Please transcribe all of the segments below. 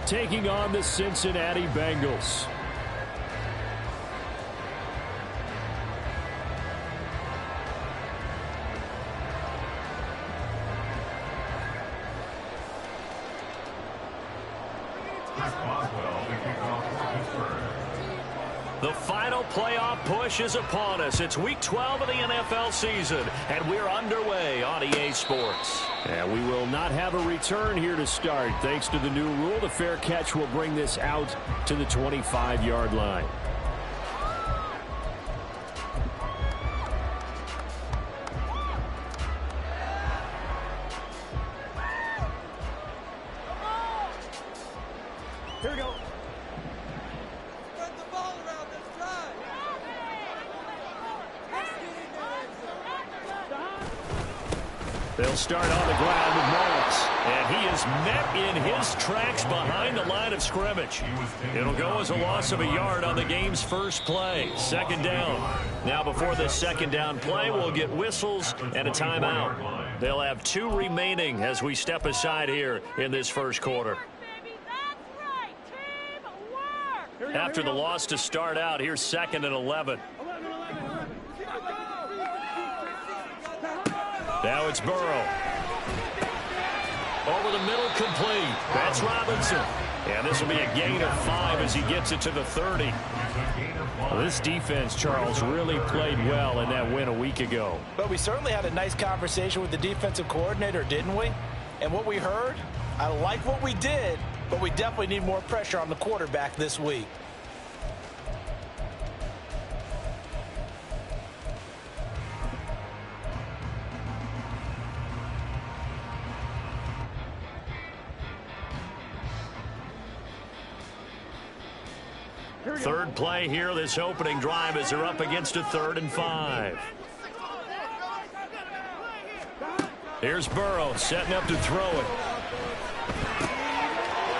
taking on the Cincinnati Bengals. The final playoff push is upon us. It's Week 12 of the NFL season, and we're underway on EA Sports. And we will not have a return here to start. Thanks to the new rule, the fair catch will bring this out to the 25-yard line. Here we go. They'll start on the ground with Moss, and he is met in his tracks behind the line of scrimmage. It'll go as a loss of a yard on the game's first play. Second down. Now before this second down play, we'll get whistles and a timeout. They'll have 2 remaining as we step aside here in this first quarter. After the loss to start out, here's 2nd and 11. Now it's Burrow. Over the middle, complete. That's Robinson. And this will be a gain of 5 as he gets it to the 30. Well, this defense, Charles, really played well in that win a week ago. But we certainly had a nice conversation with the defensive coordinator, didn't we? And what we heard, I like what we did, but we definitely need more pressure on the quarterback this week. Third play here, this opening drive, as they're up against a 3rd and 5. Here's Burrow setting up to throw it.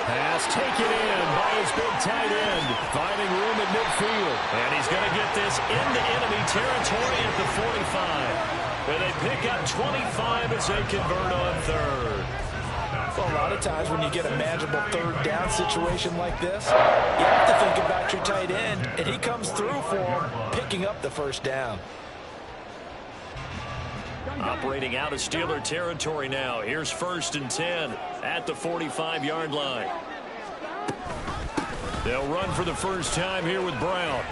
Pass taken in by his big tight end, finding room at midfield. And he's going to get this into enemy territory at the 45. And they pick up 25 as they convert on 3rd. Well, a lot of times when you get a manageable 3rd down situation like this, you have to think about your tight end, and he comes through for him, picking up the 1st down. Operating out of Steeler territory now. Here's 1st and 10 at the 45-yard line. They'll run for the first time here with Brown.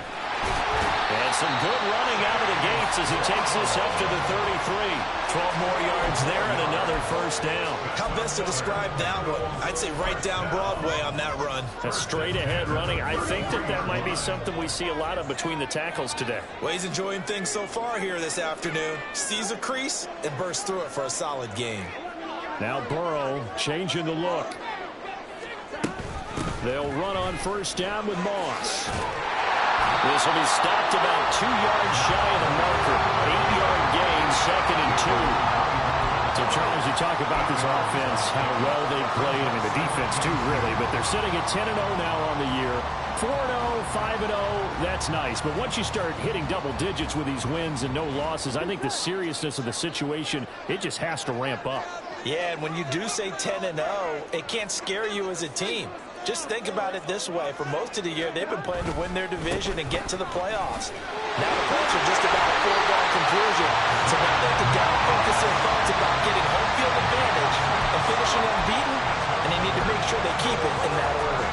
And some good running out of the gates as he takes this up to the 33. 12 more yards there and another 1st down. How best to describe that one? I'd say right down Broadway on that run. A straight ahead running. I think that might be something we see a lot of between the tackles today. Well, he's enjoying things so far here this afternoon. Sees a crease and bursts through it for a solid gain. Now Burrow changing the look. They'll run on 1st down with Moss. This will be stopped about 2 yards shy of the marker. 8-yard gain, 2nd and 2. So, Charles, you talk about this offense, how well they've played. I mean, the defense, too, really. But they're sitting at 10-0 now on the year. 4-0, 5-0, that's nice. But once you start hitting double digits with these wins and no losses, I think the seriousness of the situation, it just has to ramp up. Yeah, and when you do say 10-0, it can't scare you as a team. Just think about it this way. For most of the year, they've been playing to win their division and get to the playoffs. Now the points are just about a foregone conclusion. So now they can down focus their thoughts about getting home field advantage and finishing unbeaten, and they need to make sure they keep it in that order.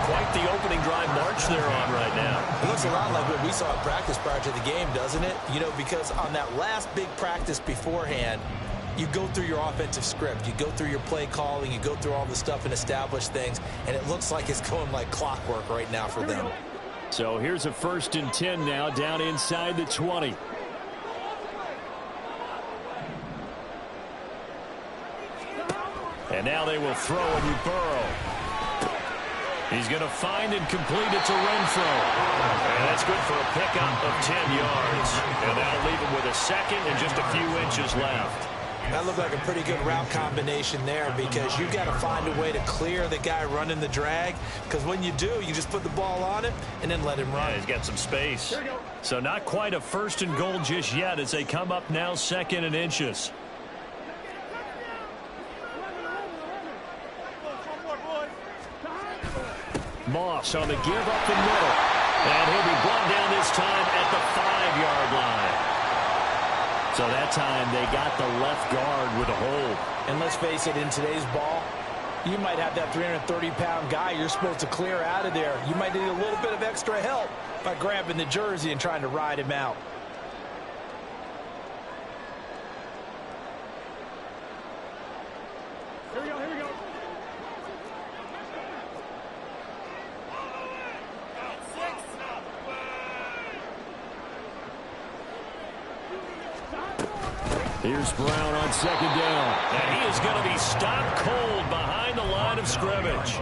Quite the opening drive march they're on right now. It looks a lot like what we saw at practice prior to the game, doesn't it? You know, because on that last big practice beforehand, you go through your offensive script. You go through your play calling. You go through all the stuff and establish things. And it looks like it's going like clockwork right now for them. So here's a 1st and 10 now down inside the 20. And now they will throw and you Burrow. He's going to find and complete it to Renfro. And that's good for a pickup of 10 yards. And that'll leave him with a 2nd and just a few inches left. That looked like a pretty good route combination there because you've got to find a way to clear the guy running the drag, because when you do, you just put the ball on him and then let him run. Yeah, he's got some space. So not quite a 1st and goal just yet as they come up now 2nd and inches. Moss on the give up the middle. And he'll be brought down this time at the 5-yard line. So that time they got the left guard with a hold. And let's face it, in today's ball, you might have that 330-pound guy you're supposed to clear out of there. You might need a little bit of extra help by grabbing the jersey and trying to ride him out. Here we go, here we go. Here's Brown on second down. And he is going to be stopped cold behind the line of scrimmage.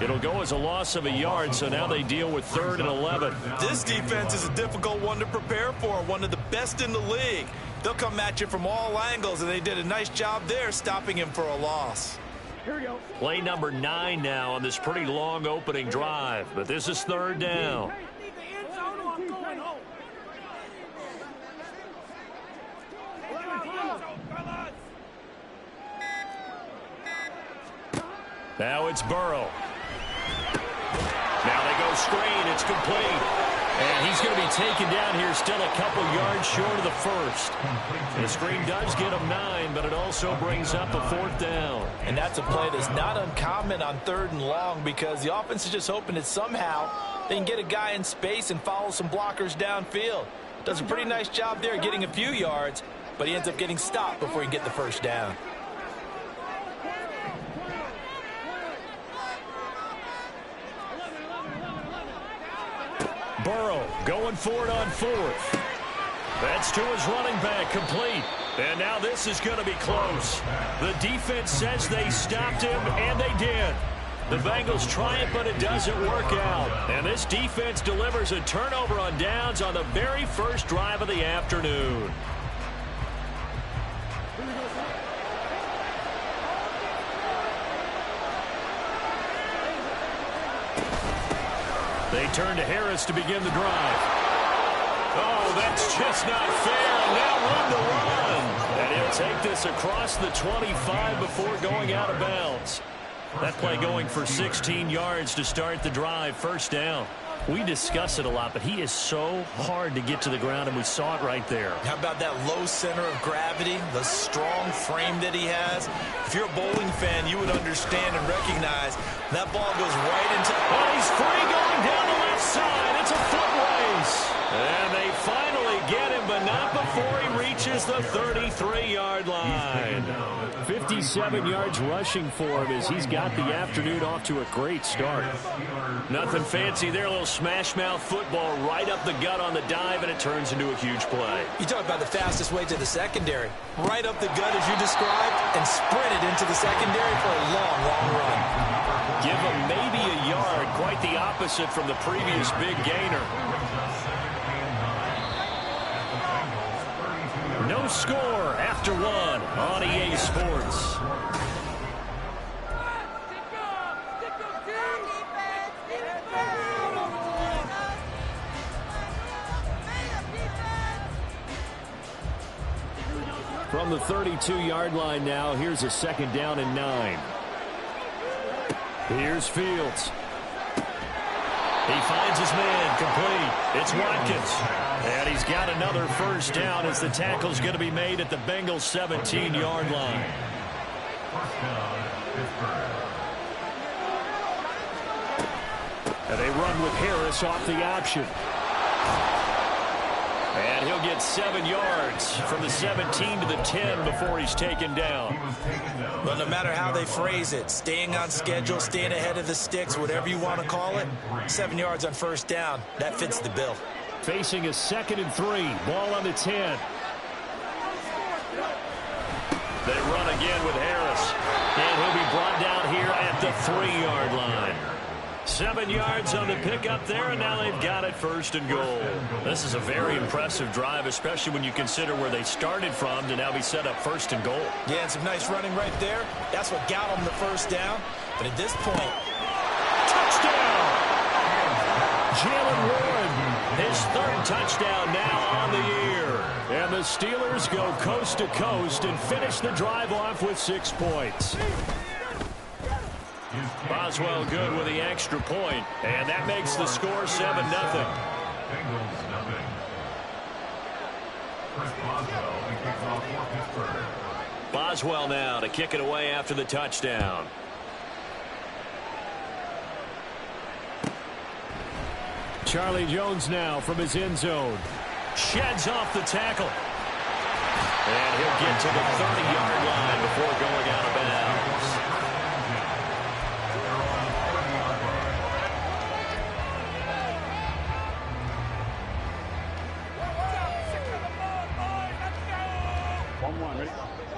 It'll go as a loss of a yard, so now they deal with 3rd and 11. This defense is a difficult one to prepare for, one of the best in the league. They'll come at you from all angles, and they did a nice job there stopping him for a loss. Here we go. Play number 9 now on this pretty long opening drive, but this is 3rd down. Now it's Burrow. Now they go screen. It's complete. And he's going to be taken down here, still a couple yards short of the first. The screen does get him 9, but it also brings up a 4th down. And that's a play that's not uncommon on 3rd and long, because the offense is just hoping that somehow they can get a guy in space and follow some blockers downfield. Does a pretty nice job there getting a few yards, but he ends up getting stopped before he can get the first down. Burrow going for it on 4th. That's to his running back, complete. And now this is going to be close. The defense says they stopped him, and they did. The Bengals try it, but it doesn't work out. And this defense delivers a turnover on downs on the very first drive of the afternoon. They turn to Harris to begin the drive. Oh, that's just not fair. And now run the run. And he'll take this across the 25 before going out of bounds. That play going for 16 yards to start the drive. First down. We discuss it a lot, but he is so hard to get to the ground, and we saw it right there. How about that low center of gravity, the strong frame that he has? If you're a bowling fan, you would understand and recognize that ball goes right into... Oh, he's free going down the left side. It's a foot race. And they finally get him, but not before he reaches the 33-yard line. 57 yards rushing for him as he's got the afternoon off to a great start. Nothing fancy there, a little smash-mouth football right up the gut on the dive, and it turns into a huge play. You talk about the fastest way to the secondary. Right up the gut as you described, and sprinted into the secondary for a long, long run. Give him maybe a yard, quite the opposite from the previous big gainer. No score after 1 on EA Sports. From the 32-yard line now, here's a 2nd down and 9. Here's Fields. He finds his man, complete. It's Watkins. And he's got another first down as the tackle's going to be made at the Bengals' 17-yard line. And they run with Harris off the option. And he'll get 7 yards from the 17 to the 10 before he's taken down. Well, no matter how they phrase it, staying on schedule, staying ahead of the sticks, whatever you want to call it, 7 yards on first down, that fits the bill. Facing a 2nd and 3, ball on the 10. They run again with Harris. And he'll be brought down here at the 3-yard line. 7 yards on the pickup there, and now they've got it 1st and goal. This is a very impressive drive, especially when you consider where they started from to now be set up 1st and goal. Yeah, and some nice running right there. That's what got them the first down. But at this point, touchdown! Jalen Warren, his 3rd touchdown now on the year. And the Steelers go coast to coast and finish the drive off with 6 points. Boswell good with the extra point, and that makes the score 7-0. Bengals nothing. Chris Boswell kicks off for Pittsburgh. Boswell now to kick it away after the touchdown. Charlie Jones now from his end zone. Sheds off the tackle. And he'll get to the 30-yard line before going out of bounds.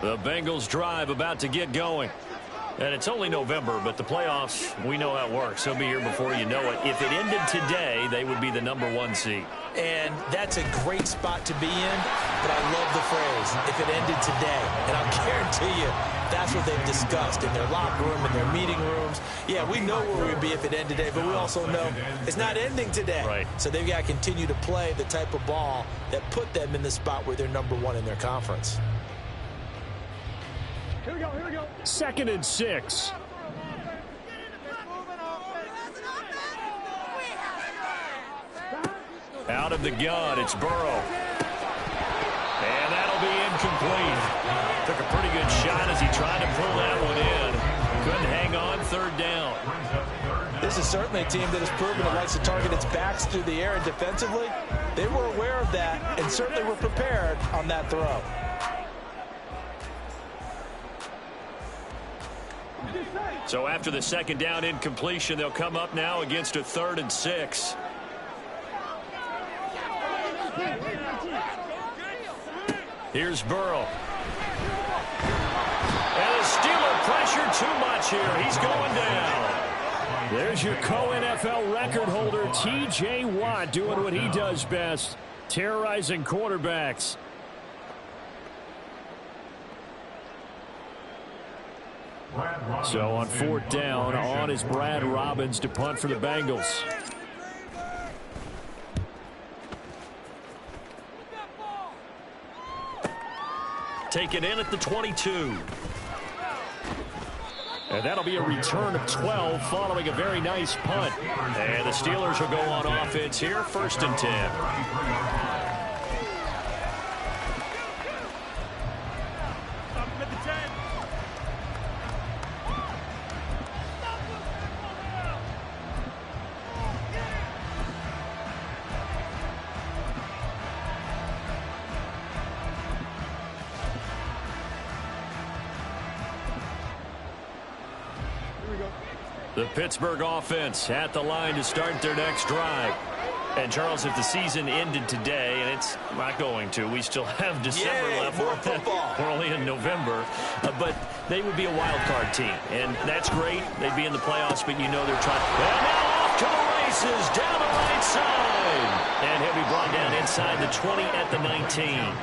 The Bengals drive about to get going. And it's only November, but the playoffs, we know how it works. They'll be here before you know it. If it ended today, they would be the #1 seed. And that's a great spot to be in, but I love the phrase, if it ended today. And I'll guarantee you, that's what they've discussed in their locker room, in their meeting rooms. Yeah, we know where we'd be if it ended today, but we also know it's not ending today. Right. So they've got to continue to play the type of ball that put them in the spot where they're #1 in their conference. Here we go. 2nd and 6. Out of the gun, it's Burrow. And that'll be incomplete. Took a pretty good shot as he tried to pull that one in. Couldn't hang on, 3rd down. This is certainly a team that has proven it likes to target its backs through the air, and defensively, they were aware of that and certainly were prepared on that throw. So after the 2nd down incompletion, they'll come up now against a 3rd and 6. Here's Burrow. And the Steeler pressure too much here. He's going down. There's your co-NFL record holder, T.J. Watt, doing what he does best, terrorizing quarterbacks. So on 4th down, on is Brad Robbins to punt for the Bengals. Taken in at the 22. And that'll be a return of 12 following a very nice punt. And the Steelers will go on offense here, 1st and 10. The Pittsburgh offense at the line to start their next drive. And, Charles, if the season ended today, and it's not going to, we still have December left. More football. We're only in November. But they would be a wild card team. And that's great. They'd be in the playoffs, but you know they're trying. And now off to the races, down the right side. And he'll be brought down inside the 20 at the 19.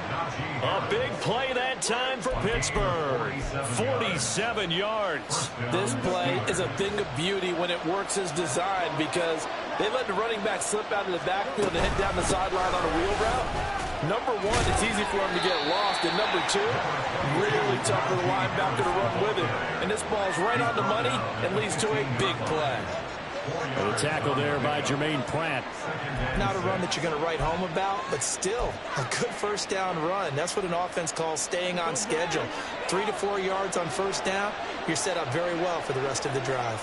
A big play that time for Pittsburgh. 47 yards. This play is a thing of beauty when it works as designed, because they let the running back slip out of the backfield and head down the sideline on a wheel route. #1, it's easy for him to get lost. And #2, really tough for the linebacker to run with it. And this ball's right on the money and leads to a big play. And a tackle there by Jermaine Pratt. Not a run that you're going to write home about, but still a good 1st down run. That's what an offense calls staying on schedule. 3 to 4 yards on 1st down. You're set up very well for the rest of the drive.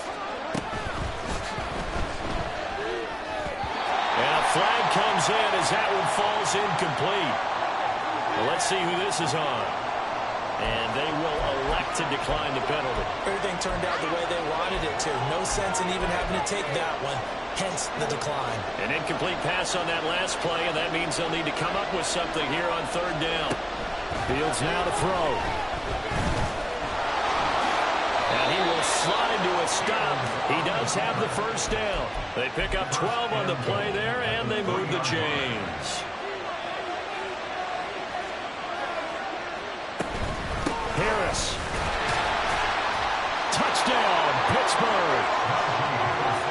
And a flag comes in as that one falls incomplete. Well, let's see who this is on. And they will elect to decline the penalty. Everything turned out the way they wanted it to. No sense in even having to take that one. Hence the decline. An incomplete pass on that last play, and that means they'll need to come up with something here on 3rd down. Fields now to throw. And he will slide into a stop. He does have the 1st down. They pick up 12 on the play there, and they move the chains. Harris. Touchdown, Pittsburgh.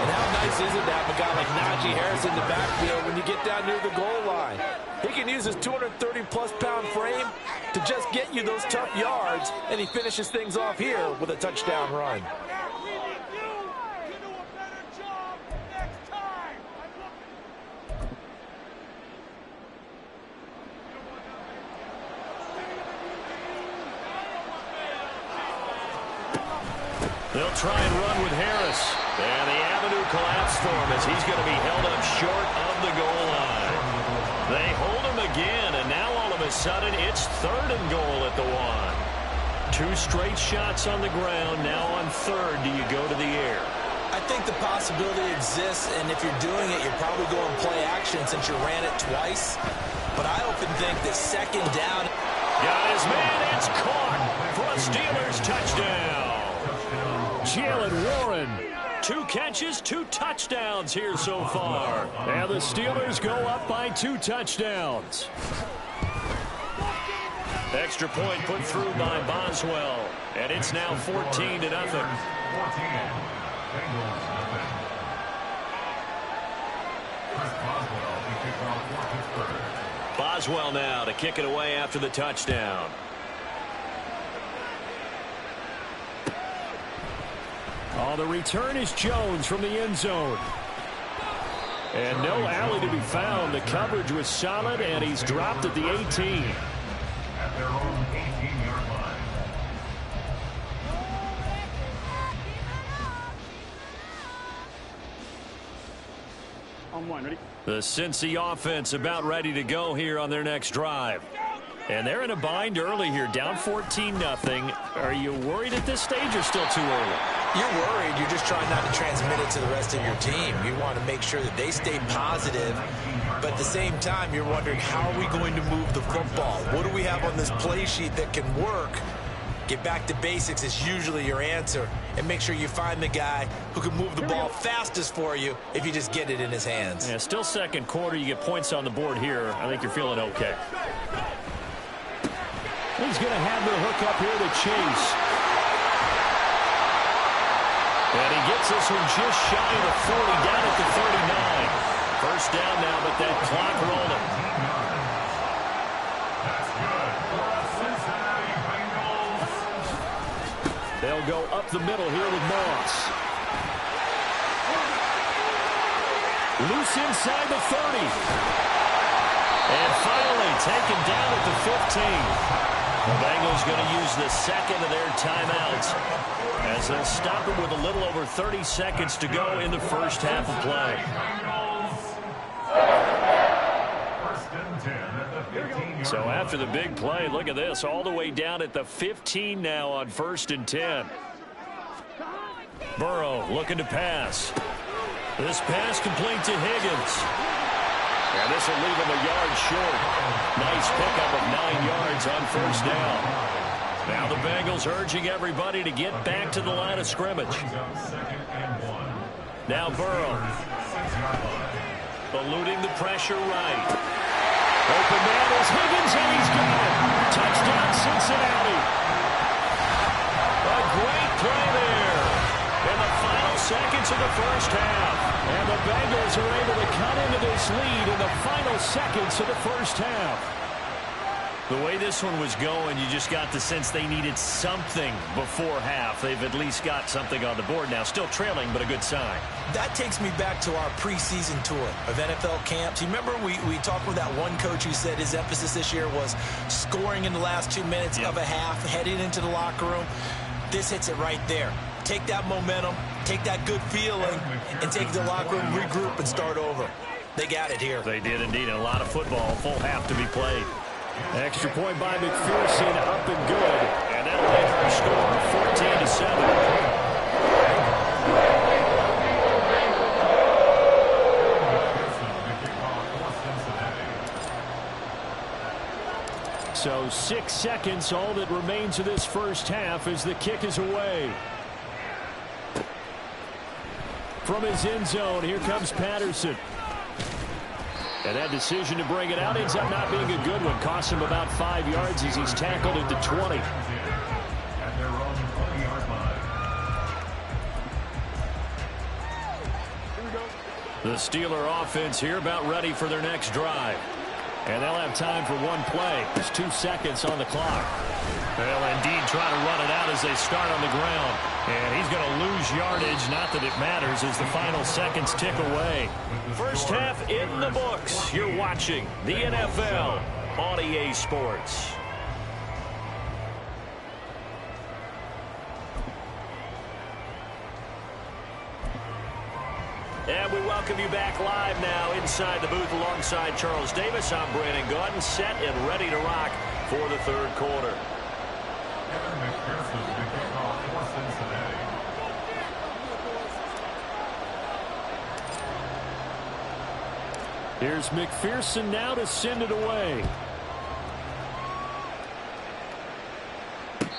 And how nice is it to have a guy like Najee Harris in the backfield when you get down near the goal line? He can use his 230-plus pound frame to just get you those tough yards, and he finishes things off here with a touchdown run. They'll try and run with Harris. And the avenue collapsed for him as he's going to be held up short of the goal line. They hold him again, and now all of a sudden it's 3rd and goal at the 1. 2 straight shots on the ground. Now on 3rd, do you go to the air? I think the possibility exists, and if you're doing it, you're probably going play action since you ran it twice. But I often think that 2nd down. Got his man. It's caught for a Steelers touchdown. Jalen Warren. 2 catches, 2 touchdowns here so far. And the Steelers go up by 2 touchdowns. Extra point put through by Boswell. And it's now 14-0. Bengals nothing. Boswell, he kicks off for Pittsburgh. Boswell now to kick it away after the touchdown. Oh, the return is Jones from the end zone. And no alley to be found. The coverage was solid, and he's dropped at the 18. At their own 18-yard line. The Cincy offense about ready to go here on their next drive. And they're in a bind early here, down 14-0. Are you worried at this stage or still too early? You're worried. You're just trying not to transmit it to the rest of your team. You want to make sure that they stay positive. But at the same time, you're wondering, how are we going to move the football? What do we have on this play sheet that can work? Get back to basics is usually your answer. And make sure you find the guy who can move the ball fastest for you if you just get it in his hands. Yeah, still second quarter. You get points on the board here. I think you're feeling okay. He's going to have the hook up here to Chase. And he gets this one just shy of the 40, down at the 39. First down now, but that clock rolling. That's good for the Cincinnati Bengals. They'll go up the middle here with Moss. Loose inside the 30. And finally taken down at the 15. The Bengals going to use the second of their timeouts as they'll stop him with a little over 30 seconds to go in the first half of play. First and 10 at the 15-yard So line. after the big play, look at this, all the way down at the 15 now on 1st and 10. Burrow looking to pass. This pass complete to Higgins. And this will leave him a yard short. Nice pickup of 9 yards on first down. Now the Bengals urging everybody to get back to the line of scrimmage. Now Burrow. Eluding the pressure right. Open man is Higgins, and he's got it. Touchdown Cincinnati. A great play there in the final seconds of the first half. And the Bengals are able to cut into this lead in the final seconds of the first half. The way this one was going, you just got the sense they needed something before half. They've at least got something on the board now. Still trailing, but a good sign. That takes me back to our preseason tour of NFL camps. You remember we talked with that one coach who said his emphasis this year was scoring in the last 2 minutes of a half, heading into the locker room. This hits it right there. Take that momentum, take that good feeling, and take it to the locker room, regroup, and start over. They got it here. They did indeed. And a lot of football, full half to be played. Extra point by McPherson, up and good. And that'll make our score 14-7. So 6 seconds, all that remains of this first half as the kick is away. From his end zone, here comes Patterson. And that decision to bring it out ends up not being a good one. Costs him about 5 yards as he's tackled at the 20. At their own 20-yard line. The Steeler offense here about ready for their next drive. And they'll have time for one play. There's 2 seconds on the clock. They'll indeed try to run it out as they start on the ground. And he's going to lose yardage. Not that it matters as the final seconds tick away. First half in the books. You're watching the NFL on EA Sports. And we welcome you back live now inside the booth alongside Charles Davis. I'm Brandon Gaudin, set and ready to rock for the third quarter. Kevin McPherson to kick off for Cincinnati. Here's McPherson now to send it away.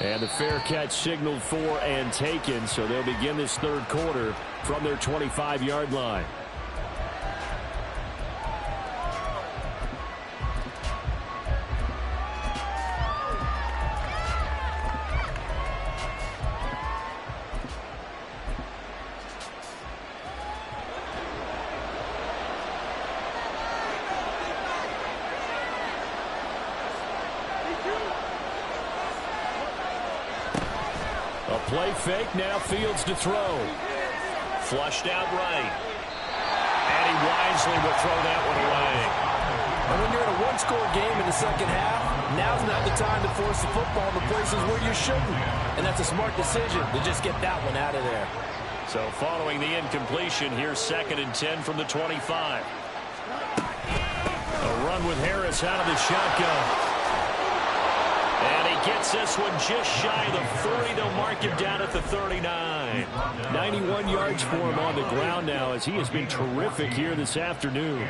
And the fair catch signaled for and taken, so they'll begin this third quarter from their 25-yard line. A play fake, now Fields to throw. Flushed out right. And he wisely will throw that one away. And when you're in a one-score game in the second half, now's not the time to force the football in the places where you shouldn't. And that's a smart decision to just get that one out of there. So following the incompletion, here's 2nd and 10 from the 25. A run with Harris out of the shotgun. And he gets this one just shy of the 40. They'll mark him down at the 39. 91 yards for him on the ground now as he has been terrific here this afternoon.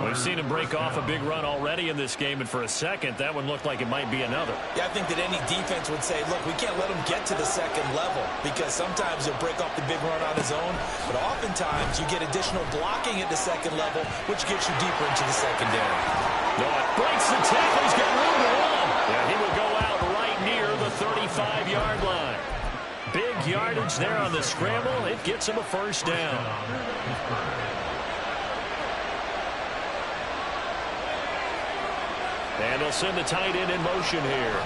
We've seen him break off a big run already in this game, and for a second, that one looked like it might be another. Yeah, I think that any defense would say, look, we can't let him get to the second level because sometimes he'll break off the big run on his own, but oftentimes you get additional blocking at the second level, which gets you deeper into the secondary. No, it breaks the tackle. He's got room to run. Yeah, he will go out right near the 35-yard line. Big yardage there on the scramble. It gets him a first down. And they'll send the tight end in motion here.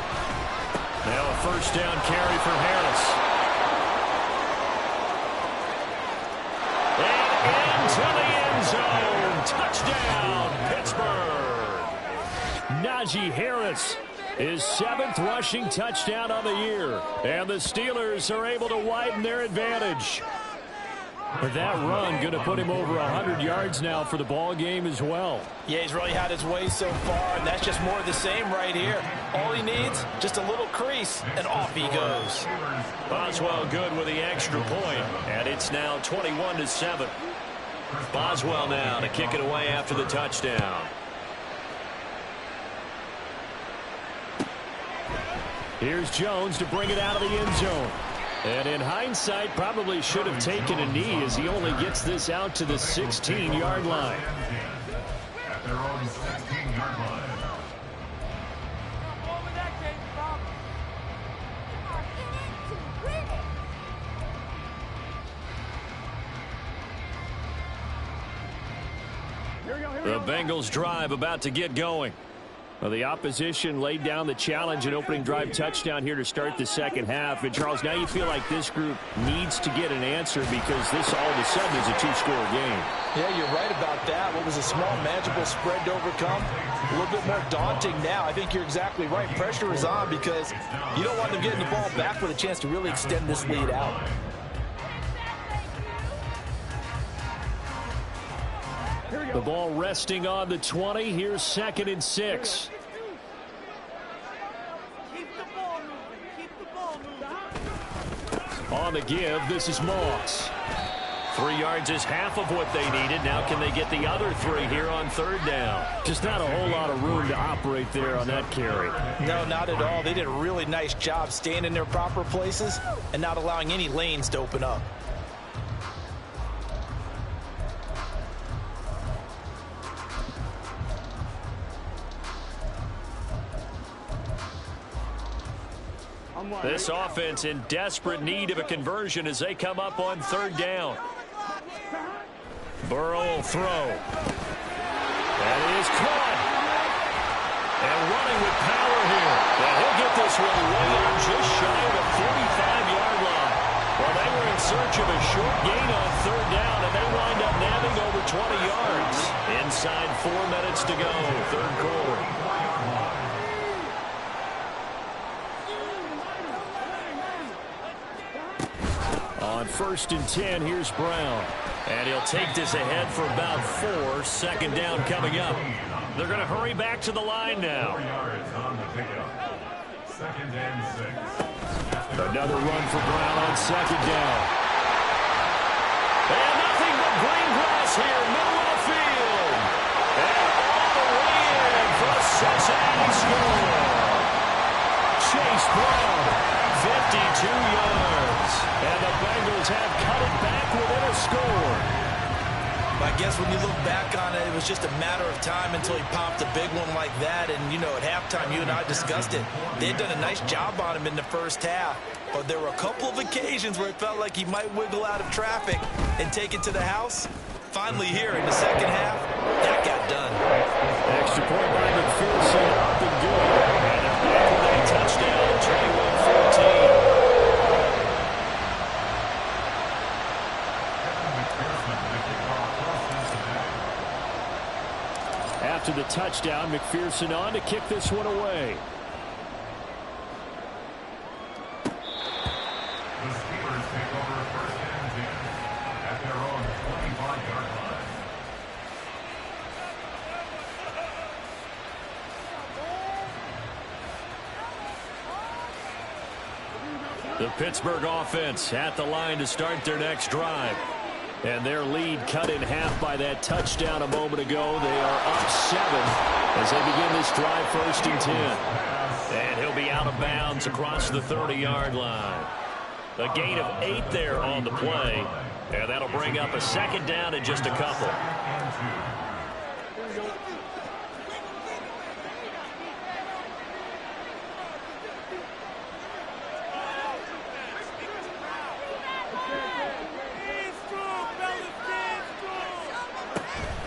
Now a first down carry for Harris. And into the end zone. Touchdown, Pittsburgh. Najee Harris, his 7th rushing touchdown on the year. And the Steelers are able to widen their advantage. But that run going to put him over 100 yards now for the ball game as well. Yeah, he's really had his way so far, and that's just more of the same right here. All he needs, just a little crease, and off he goes. Boswell good with the extra point, and it's now 21-7. Boswell now to kick it away after the touchdown. Here's Jones to bring it out of the end zone. And in hindsight, probably should have taken a knee as he only gets this out to the 16-yard line. At their own 16-yard line. The Bengals drive about to get going. Well, the opposition laid down the challenge, an opening drive touchdown here to start the second half. And, Charles, now you feel like this group needs to get an answer because this all of a sudden is a two-score game. Yeah, you're right about that. What was a small, manageable spread to overcome, a little bit more daunting now. I think you're exactly right. Pressure is on because you don't want them getting the ball back with a chance to really extend this lead out. The ball resting on the 20. Here's 2nd and 6. On the give, this is Moss. 3 yards is half of what they needed. Now can they get the other 3 here on 3rd down? Just not a whole lot of room to operate there on that carry. No, not at all. They did a really nice job staying in their proper places and not allowing any lanes to open up. This offense in desperate need of a conversion as they come up on 3rd down. Burrow will throw. That is caught. And running with power here. And he'll get this one way out just shy of the 45-yard line. Well, they were in search of a short gain on 3rd down, and they wind up nabbing over 20 yards. Inside 4 minutes to go, 3rd quarter. On On 1st and 10, here's Brown. And he'll take this ahead for about 4. 2nd down coming up. They're going to hurry back to the line now. 4 yards on the pickup. 2nd and 6. Another run for Brown on 2nd down. And nothing but green grass here, middle of the field. And all the way in for a Cincinnati score. Chase Brown, 52 yards. And the Bengals have cut it back within a score. I guess when you look back on it, it was just a matter of time until he popped a big one like that. And, you know, at halftime, you and I discussed it. They had done a nice job on him in the first half. But there were a couple of occasions where it felt like he might wiggle out of traffic and take it to the house. Finally here in the second half, that got done. Extra point by McPherson, up and good. And they're back with a touchdown, 21-14. After the touchdown, McPherson on to kick this one away. The Steelers take over 1st and 10 at their own 25-yard line. The Pittsburgh offense at the line to start their next drive. And their lead cut in half by that touchdown a moment ago. They are up 7 as they begin this drive 1st and 10. And he'll be out of bounds across the 30-yard line. A gain of 8 there on the play. And that'll bring up a 2nd down in just a couple.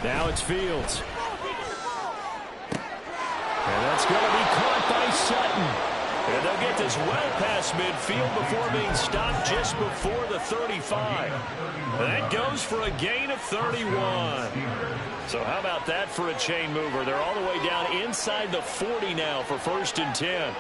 Now it's Fields. And that's going to be caught by Sutton. And they'll get this well past midfield before being stopped just before the 35. That goes for a gain of 31. So how about that for a chain mover? They're all the way down inside the 40 now for 1st and 10.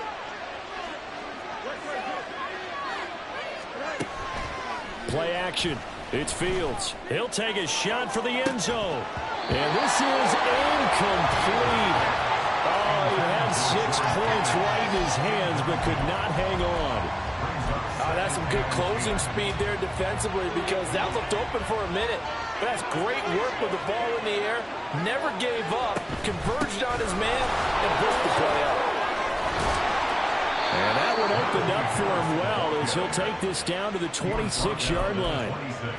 Play action. It's Fields. He'll take a shot for the end zone. And this is incomplete. Oh, he had 6 points right in his hands, but could not hang on. That's some good closing speed there defensively because that looked open for a minute. But that's great work with the ball in the air. Never gave up. Converged on his man and pushed the play out. And that one opened up for him well as he'll take this down to the 26-yard line.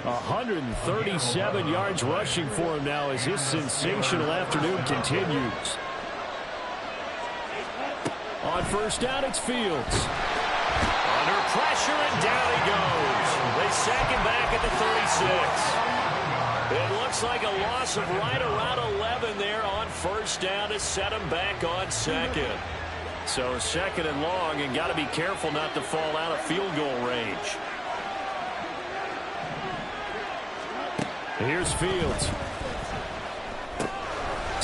137 yards rushing for him now as his sensational afternoon continues. On 1st down, it's Fields. Under pressure, and down he goes. They sack him back at the 36. It looks like a loss of right around 11 there on 1st down to set him back on 2nd. So 2nd and long, and got to be careful not to fall out of field goal range. Here's Fields.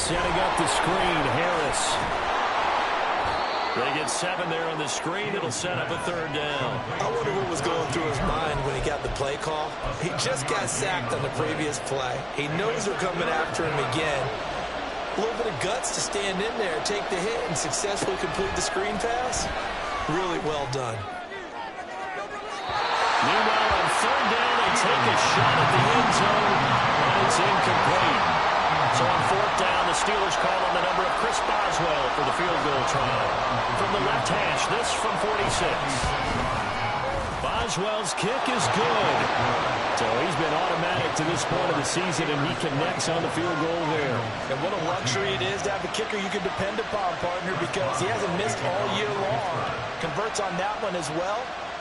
Setting up the screen, Harris. They get 7 there on the screen. It'll set up a 3rd down. I wonder what was going through his mind when he got the play call. He just got sacked on the previous play. He knows they're coming after him again. A little bit of guts to stand in there, take the hit, and successfully complete the screen pass. Really well done. Meanwhile, on 3rd down, they take a shot at the end zone, and it's incomplete. So on 4th down, the Steelers call on the number of Chris Boswell for the field goal try. From the left hash, this from 46. Boswell's kick is good. So he's been automatic to this point of the season, and he connects on the field goal there. And what a luxury it is to have a kicker you can depend upon, partner, because he hasn't missed all year long. Converts on that one as well.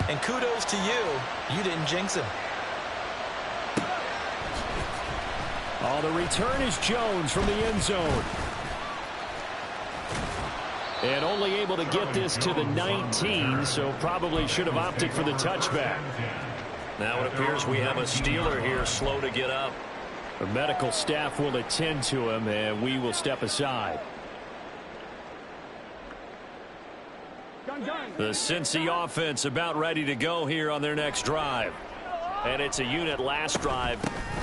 And kudos to you. You didn't jinx him. Oh, the return is Jones from the end zone. And only able to get this to the 19, so probably should have opted for the touchback. Now it appears we have a Steeler here slow to get up. The medical staff will attend to him, and we will step aside. The Cincy offense about ready to go here on their next drive. And it's a unit last drive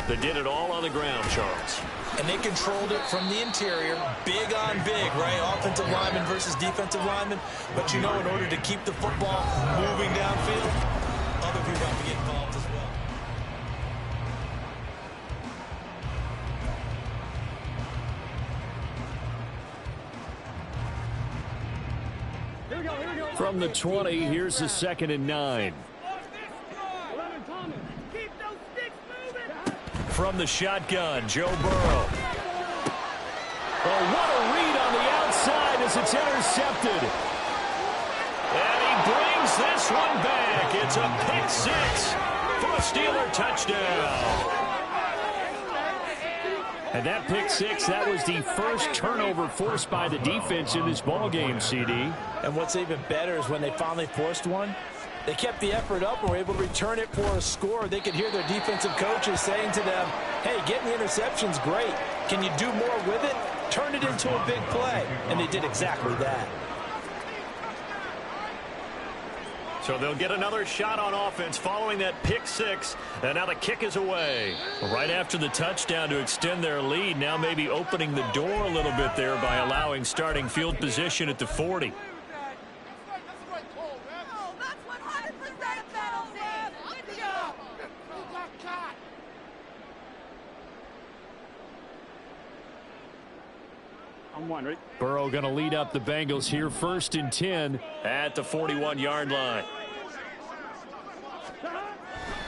that did it all on the ground, Charles. And they controlled it from the interior, big on big, right? Offensive lineman versus defensive lineman. But you know, in order to keep the football moving downfield, other people have to get involved as well. From the 20, here's the 2nd and 9. From the shotgun, Joe Burrow. Oh, what a read on the outside as it's intercepted. And he brings this one back. It's a pick 6 for a Steeler touchdown. And that pick 6, that was the first turnover forced by the defense in this ballgame, CD. And what's even better is when they finally forced one, they kept the effort up and were able to return it for a score. They could hear their defensive coaches saying to them, hey, getting the interception's great. Can you do more with it? Turn it into a big play. And they did exactly that. So they'll get another shot on offense following that pick 6. And now the kick is away. Right after the touchdown to extend their lead, now maybe opening the door a little bit there by allowing starting field position at the 40. Burrow going to lead up the Bengals here, 1st and 10 at the 41-yard line.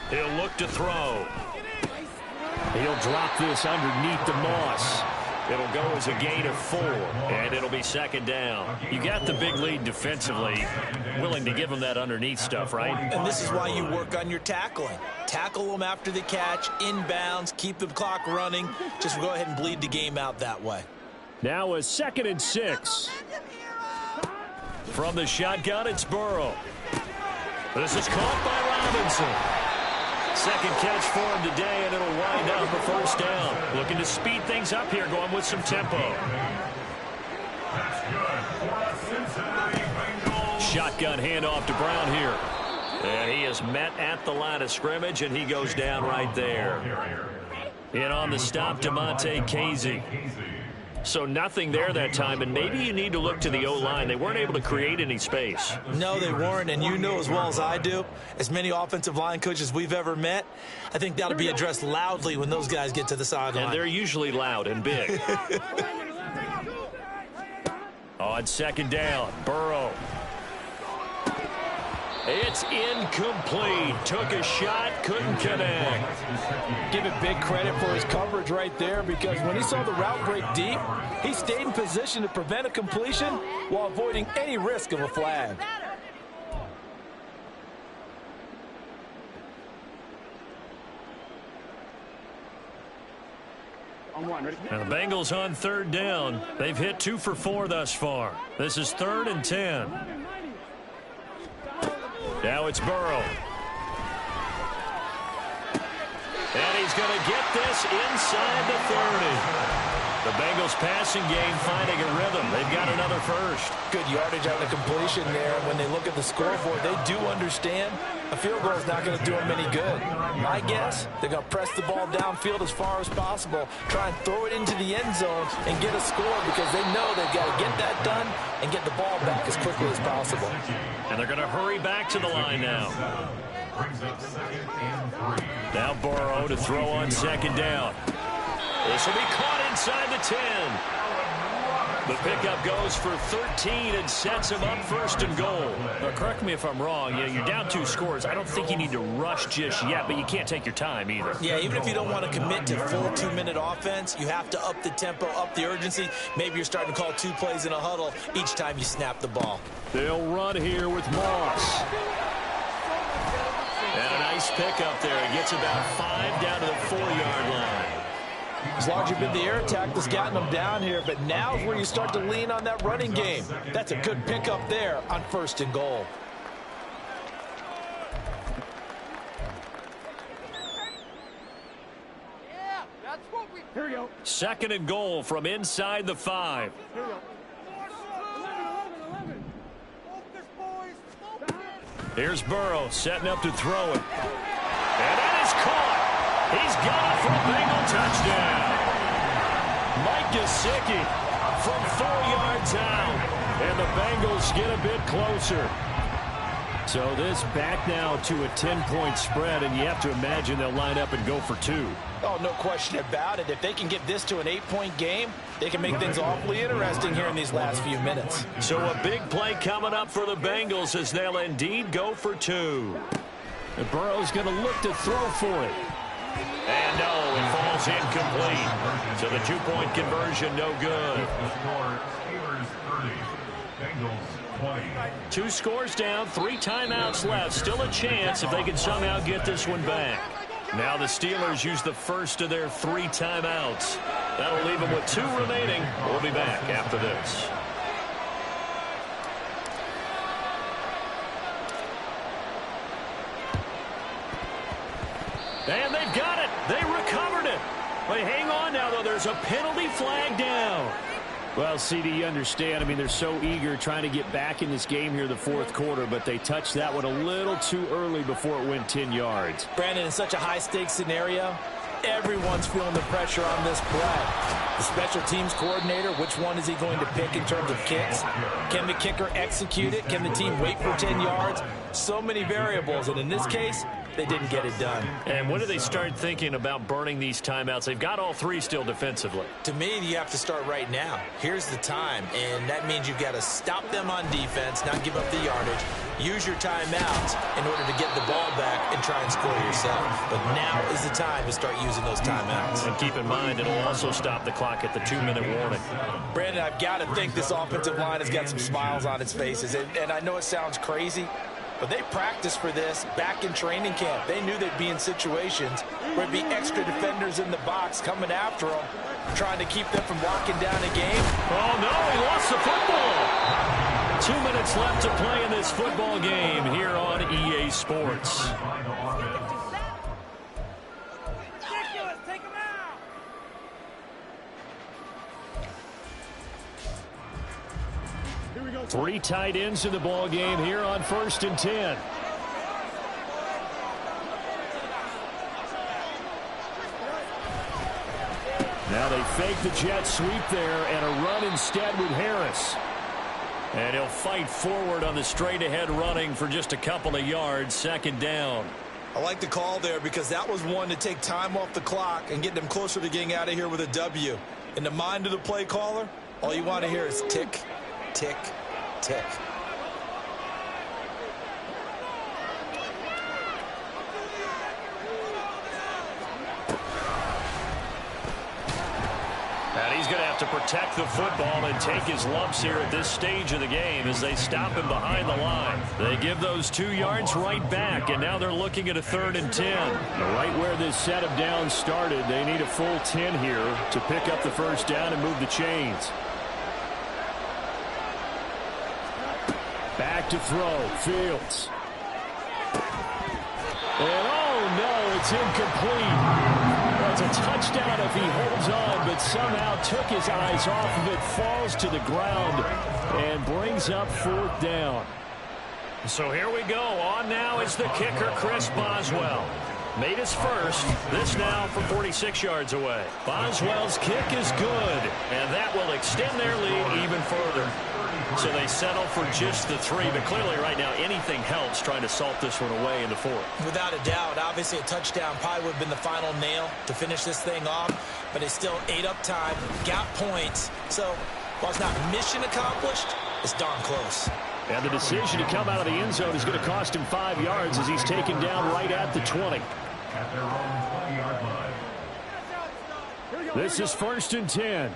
He'll look to throw. He'll drop this underneath the Moss. It'll go as a gain of 4, and it'll be 2nd down. You got the big lead defensively, willing to give them that underneath stuff, right? And this is why you work on your tackling. Tackle them after the catch, inbounds, keep the clock running. Just go ahead and bleed the game out that way. Now a 2nd and 6. From the shotgun, it's Burrow. This is caught by Robinson. 2nd catch for him today, and it'll wind up a 1st down. Looking to speed things up here, going with some tempo. Shotgun handoff to Brown here. And he is met at the line of scrimmage, and he goes down right there. In on the stop, DeMonte Casey. So nothing there that time, and maybe you need to look to the O-line. They weren't able to create any space. No, they weren't, and you know as well as I do, as many offensive line coaches we've ever met, I think that'll be addressed loudly when those guys get to the sideline. And they're usually loud and big. On 2nd down, Burrow. It's incomplete. Took a shot, couldn't connect. Give it big credit for his coverage right there, because when he saw the route break deep, he stayed in position to prevent a completion while avoiding any risk of a flag. And the Bengals on 3rd down. They've hit 2 for 4 thus far. This is 3rd and 10. Now it's Burrow. And he's going to get this inside the 30. The Bengals passing game finding a rhythm. They've got another 1st. Good yardage on the completion there. When they look at the scoreboard, they do understand a field goal is not going to do them any good. My guess, they're going to press the ball downfield as far as possible, try and throw it into the end zone and get a score, because they know they've got to get that done and get the ball back as quickly as possible. And they're going to hurry back to the line now. Now Burrow to throw on 2nd down. This will be caught inside the 10. The pickup goes for 13 and sets him up 1st and goal. Now, correct me if I'm wrong. You're down 2 scores. I don't think you need to rush just yet, but you can't take your time either. Yeah, even if you don't want to commit to full 2-minute offense, you have to up the tempo, up the urgency. Maybe you're starting to call 2 plays in a huddle each time you snap the ball. They'll run here with Moss. And a nice pickup there. It gets about 5 down to the 4-yard line. It's largely been the air attack that's gotten them down here, but now is where you start to lean on that running game. That's a good pickup there on 1st and goal. Yeah, that's what we... Here we go. 2nd and goal from inside the 5. Here we go. 11. Focus, boys. Focus. Here's Burrow setting up to throw it. And that is caught. He's got it for a Bengal touchdown. Mike Gesicki from 4 yards out. And the Bengals get a bit closer. So this back now to a 10-point spread, and you have to imagine they'll line up and go for 2. Oh, no question about it. If they can get this to an 8-point game, they can make things awfully interesting here in these last few minutes. So a big play coming up for the Bengals as they'll indeed go for 2. And Burrow's going to look to throw for it. And no, it falls incomplete. So the 2-point conversion, no good. The score, Steelers 30, Bengals 20. 2 scores down, 3 timeouts left. Still a chance if they can somehow get this one back. Now the Steelers use the first of their 3 timeouts. That'll leave them with 2 remaining. We'll be back after this. And they've got it. They recovered it. But hang on now, though. There's a penalty flag down. Well, CD, you understand. I mean, they're so eager trying to get back in this game here the 4th quarter, but they touched that one a little too early before it went 10 yards. Brandon, in such a high-stakes scenario, everyone's feeling the pressure on this play. The special teams coordinator, which one is he going to pick in terms of kicks? Can the kicker execute it? Can the team wait for 10 yards? So many variables, and in this case, they didn't get it done. And when do they start thinking about burning these timeouts? They've got all 3 still defensively. To me, you have to start right now. Here's the time, and that means you've got to stop them on defense, not give up the yardage, use your timeouts in order to get the ball back and try and score yourself. But now is the time to start using those timeouts. And keep in mind, it'll also stop the clock at the 2-minute warning. Brandon, I've got to think this offensive line has got some smiles on its faces. And I know it sounds crazy, but they practiced for this back in training camp. They knew they'd be in situations where it'd be extra defenders in the box coming after them, trying to keep them from locking down a game. Oh, no, he lost the football. 2 minutes left to play in this football game here on EA Sports. Ridiculous. Take him out. 3 tight ends in the ball game here on 1st and 10. Now they fake the jet sweep there and a run instead with Harris. And he'll fight forward on the straight-ahead running for just a couple of yards. 2nd down. I like the call there because that was one to take time off the clock and get them closer to getting out of here with a W. In the mind of the play caller, all you want to hear is tick, tick, tick. And he's going to have to protect the football and take his lumps here at this stage of the game as they stop him behind the line. They give those 2 yards right back, and now they're looking at a 3rd and 10. Right where this set of downs started, they need a full 10 here to pick up the 1st down and move the chains. Back to throw, Fields. And oh no, it's incomplete. It's a touchdown if he holds on, but somehow took his eyes off of it, falls to the ground, and brings up 4th down. So here we go. On now is the kicker, Chris Boswell. Made his first. This now from 46 yards away. Boswell's kick is good, and that will extend their lead even further. So they settle for just the 3, but clearly right now anything helps trying to salt this one away in the 4th. Without a doubt, obviously a touchdown probably would have been the final nail to finish this thing off, but it's still ate up time, got points. So while it's not mission accomplished, it's darn close. And the decision to come out of the end zone is going to cost him 5 yards as he's taken down right at the 20. At their own 20-yard line. This is 1st and 10.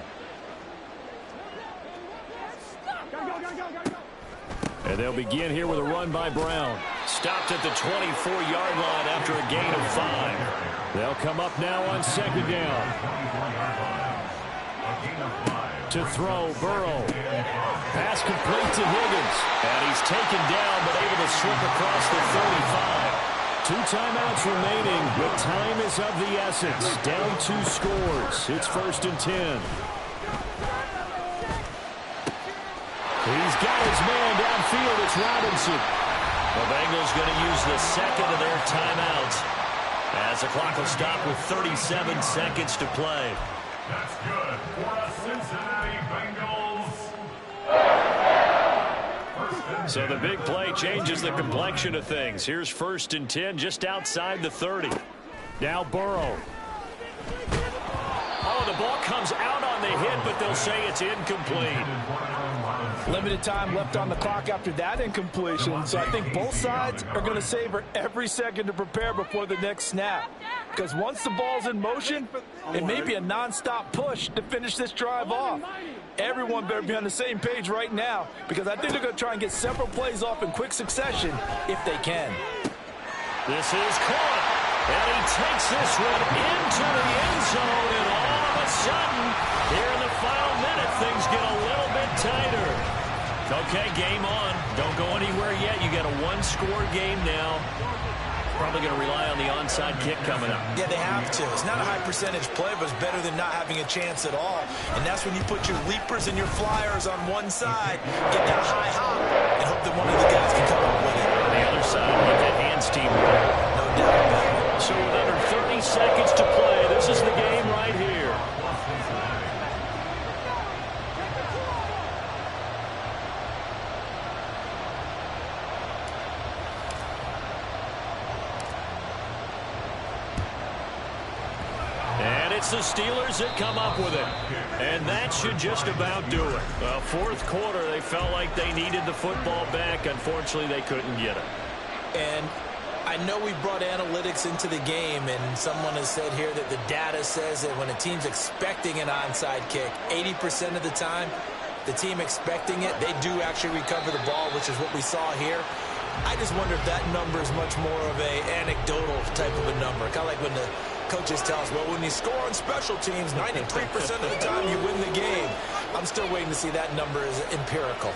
And they'll begin here with a run by Brown. Stopped at the 24-yard line after a gain of 5. They'll come up now on 2nd down. To throw, Burrow. Pass complete to Higgins. And he's taken down, but able to slip across the 35. 2 timeouts remaining, but time is of the essence. Down 2 scores. It's 1st and 10. He's got his man downfield. It's Robinson. The Bengals going to use the 2nd of their timeouts As the clock will stop with 37 seconds to play. That's good for a Cincinnati Bengals. So the big play changes the complexion of things. Here's 1st and 10 just outside the 30. Now Burrow. Oh, the ball comes out on the hit, but they'll say it's incomplete. Limited time left on the clock after that incompletion, so I think both sides are going to savor every second to prepare before the next snap. Because once the ball's in motion, it may be a non-stop push to finish this drive off. Everyone better be on the same page right now, because I think they're going to try and get several plays off in quick succession if they can. This is caught, and he takes this one into the end zone, and all of a sudden, here in the final minute, things get a little bit tighter. Okay, game on. Don't go anywhere yet. You got a one-score game now. Probably going to rely on the onside kick coming up. Yeah, they have to. It's not a high percentage play, but it's better than not having a chance at all. And that's when you put your leapers and your flyers on one side, get that high hop, and hope that one of the guys can come up with it. On the other side, like that hands team. No doubt about it. So with under 30 seconds to play, this is the game right here. It's the Steelers that come up with it. And that should just about do it. Well, 4th quarter, they felt like they needed the football back. Unfortunately, they couldn't get it. And I know we brought analytics into the game, and someone has said here that the data says that when a team's expecting an onside kick, 80% of the time, the team expecting it, they do actually recover the ball, which is what we saw here. I just wonder if that number is much more of a anecdotal type of a number. Kind of like when the coaches tell us, well, when you score on special teams, 93% of the time you win the game. I'm still waiting to see that number as empirical.